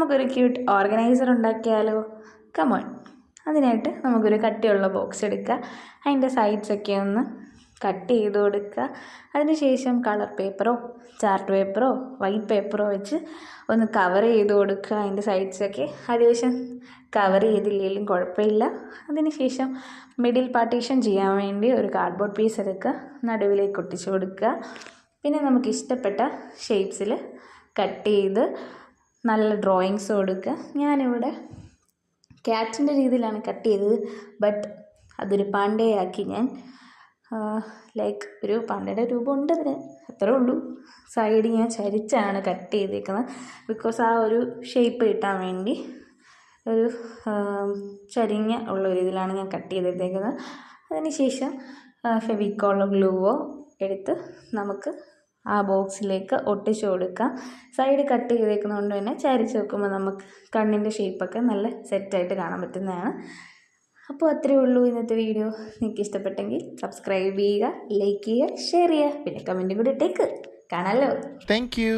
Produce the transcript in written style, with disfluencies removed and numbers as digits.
നമുക്കൊരു cute organiser ഉണ്ടാക്കിയാലോ? Come on. അതിനായിട്ട് നമുക്കൊരു കട്ടിയുള്ള ബോക്സ് എടുക്കുക. അതിൻ്റെ സൈഡ്സൊക്കെ ഒന്ന് കട്ട് ചെയ്ത് കൊടുക്കുക. അതിനുശേഷം കളർ പേപ്പറോ ചാർട്ട് പേപ്പറോ വൈറ്റ് പേപ്പറോ വെച്ച് ഒന്ന് കവർ ചെയ്ത് കൊടുക്കുക. അതിൻ്റെ സൈഡ്സൊക്കെ അത്യാവശ്യം കവർ ചെയ്തില്ലെങ്കിലും കുഴപ്പമില്ല. അതിനുശേഷം മിഡിൽ പാർട്ടീഷൻ ചെയ്യാൻ വേണ്ടി ഒരു കാർഡ്ബോർഡ് പീസ് എടുക്കുക, നടുവിലേക്ക് ഒട്ടിച്ച് കൊടുക്കുക. പിന്നെ നമുക്ക് ഇഷ്ടപ്പെട്ട ഷേപ്സിൽ കട്ട് ചെയ്ത് നല്ല ഡ്രോയിങ്സ് കൊടുക്കുക. ഞാനിവിടെ ക്യാറ്റിൻ്റെ രീതിയിലാണ് കട്ട് ചെയ്തത്, ബട്ട് അതൊരു പാണ്ടയാക്കി ഞാൻ. ലൈക്ക് ഒരു പാണ്ടയുടെ രൂപമുണ്ട് അതിന്, അത്രേ ഉള്ളൂ. സൈഡ് ഞാൻ ചരിച്ചാണ് കട്ട് ചെയ്തേക്കുന്നത്, ബിക്കോസ് ആ ഒരു ഷേപ്പ് കിട്ടാൻ വേണ്ടി ഒരു ചരിഞ്ഞ ഉള്ള ഒരു ഇതിലാണ് ഞാൻ കട്ട് ചെയ്തെടുത്തേക്കുന്നത്. അതിനുശേഷം ഫെവിക്കോളോ ഗ്ലൂവോ എടുത്ത് നമുക്ക് ആ ബോക്സിലേക്ക് ഒട്ടിച്ചു കൊടുക്കാം. സൈഡ് കട്ട് ചെയ്തേക്കുന്നതുകൊണ്ട് തന്നെ ചരിച്ച് വെക്കുമ്പോൾ നമുക്ക് കണ്ണിൻ്റെ ഷേപ്പൊക്കെ നല്ല സെറ്റായിട്ട് കാണാൻ പറ്റുന്നതാണ്. അപ്പോൾ അത്രയേ ഉള്ളൂ ഇന്നത്തെ വീഡിയോ. നിങ്ങൾക്ക് ഇഷ്ടപ്പെട്ടെങ്കിൽ സബ്സ്ക്രൈബ് ചെയ്യുക, ലൈക്ക് ചെയ്യുക, ഷെയർ ചെയ്യുക, പിന്നെ കമൻറ്റും കൂടി ഇട്ടേക്ക്. കാണാമല്ലോ. Thank you.